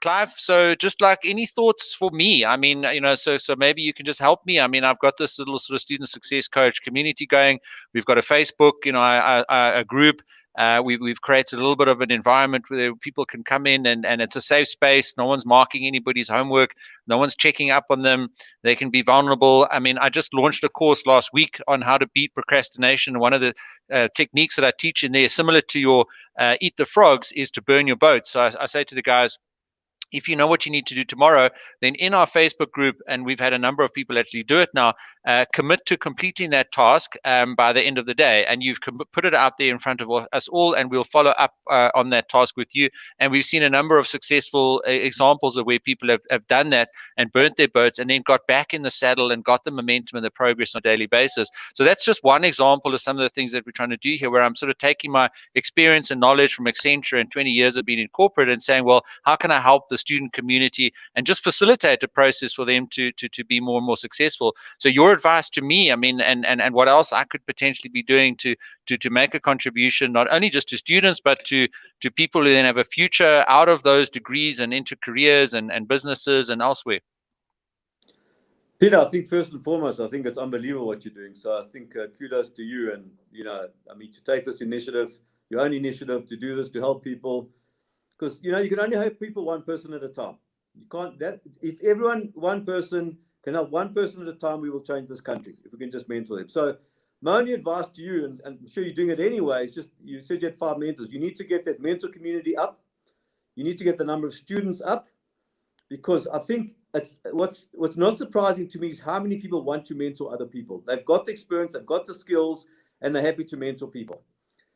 Clive, so just like any thoughts for me? I mean, so maybe you can just help me. I mean, I've got this little sort of student success coach community going. We've got a Facebook, a group. We've created a little bit of an environment where people can come in and it's a safe space. No one's marking anybody's homework. No one's checking up on them. They can be vulnerable. I mean, I just launched a course last week on how to beat procrastination. One of the techniques that I teach in there, similar to your eat the frogs, is to burn your boats. So I say to the guys, if you know what you need to do tomorrow, then in our Facebook group, and we've had a number of people actually do it now, commit to completing that task by the end of the day. And you've put it out there in front of us all, and we'll follow up on that task with you. And we've seen a number of successful examples of where people have done that and burnt their boats and then got back in the saddle and got the momentum and the progress on a daily basis. So that's just one example of some of the things that we're trying to do here, where I'm sort of taking my experience and knowledge from Accenture and 20 years of being in corporate and saying, well, how can I help the student community and just facilitate a process for them to be more and more successful? So your advice to me, I mean, and what else I could potentially be doing to make a contribution, not only just to students, but to people who then have a future out of those degrees and into careers and businesses and elsewhere. Peter, I think first and foremost, I think it's unbelievable what you're doing. So I think kudos to you. And, I mean, to take this initiative, your own initiative, to do this, to help people. Because, you can only help people one person at a time. You can't, if one person can help one person at a time, we will change this country, if we can just mentor them. So my only advice to you, and I'm sure you're doing it anyway, is just, you said you had 5 mentors. You need to get that mentor community up. You need to get the number of students up, because I think what's not surprising to me is how many people want to mentor other people. They've got the experience, they've got the skills, and they're happy to mentor people.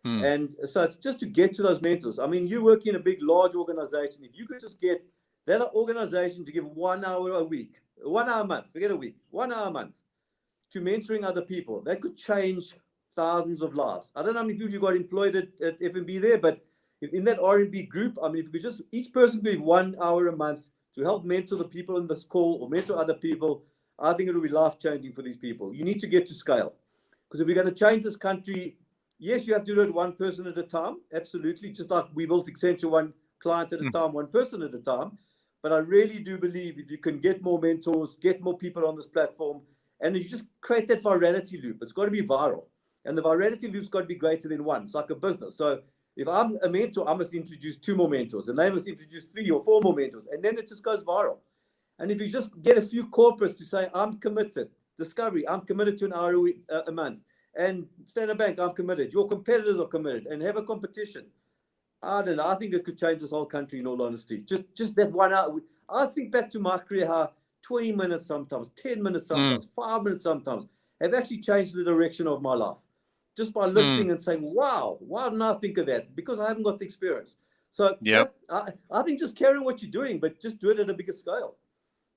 And so it's just to get to those mentors. I mean, you work in a big, large organization. If you could just get that organization to give 1 hour a week, 1 hour a month, forget a week, 1 hour a month to mentoring other people, that could change thousands of lives. I don't know how many people you got employed at FNB there, but in that R&B group, I mean, if you could just, each person give 1 hour a month to help mentor the people in this call or mentor other people, I think it will be life-changing for these people. You need to get to scale. Because if we're going to change this country, yes, you have to do it one person at a time, absolutely, just like we built Accenture, one client at a time, one person at a time. But I really do believe if you can get more mentors, get more people on this platform, and you just create that virality loop, it's got to be viral. And the virality loop's got to be greater than one. It's like a business. So if I'm a mentor, I must introduce 2 more mentors, and they must introduce 3 or 4 more mentors, and then it just goes viral. And if you just get a few corporates to say, I'm committed, Discovery, I'm committed to an hour a month, and Standard Bank, I'm committed, your competitors are committed, and have a competition. I don't know. I think it could change this whole country, in all honesty. Just that 1 hour. I think back to my career, how 20 minutes sometimes, 10 minutes sometimes, 5 minutes sometimes, have actually changed the direction of my life. Just by listening and saying, wow, why didn't I think of that? Because I haven't got the experience. So I think just carry what you're doing, but just do it at a bigger scale.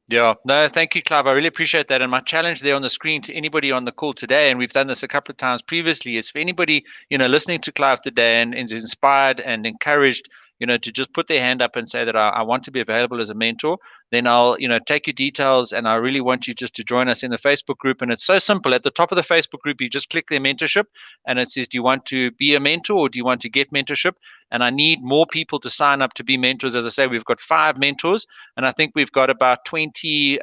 Yeah, no, thank you, Clive. I really appreciate that. And my challenge there on the screen to anybody on the call today, and we've done this a couple of times previously, is for anybody, listening to Clive today and is inspired and encouraged, to just put their hand up and say that I want to be available as a mentor, then I'll, take your details, and I really want you just to join us in the Facebook group. And it's so simple. At the top of the Facebook group, you just click their mentorship, and it says, do you want to be a mentor or do you want to get mentorship? And I need more people to sign up to be mentors. As I say, we've got 5 mentors, and I think we've got about 20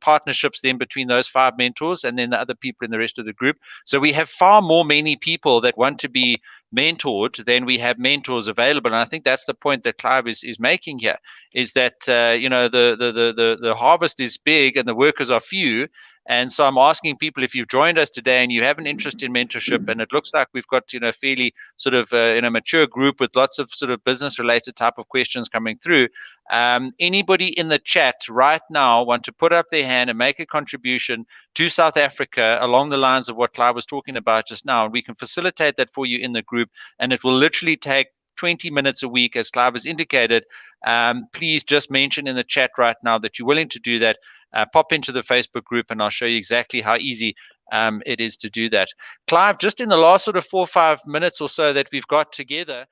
partnerships then between those 5 mentors and then the other people in the rest of the group. So we have far many people that want to be mentored than we have mentors available. And I think that's the point that Clive is making here, is that the harvest is big and the workers are few. And so I'm asking people, if you've joined us today and you have an interest in mentorship, and it looks like we've got fairly sort of mature group with lots of sort of business related type of questions coming through, anybody in the chat right now want to put up their hand and make a contribution to South Africa along the lines of what Clive was talking about just now, and we can facilitate that for you in the group, and it will literally take 20 minutes a week, as Clive has indicated. Please just mention in the chat right now that you're willing to do that. Pop into the Facebook group, and I'll show you exactly how easy it is to do that. Clive, just in the last sort of 4 or 5 minutes or so that we've got together,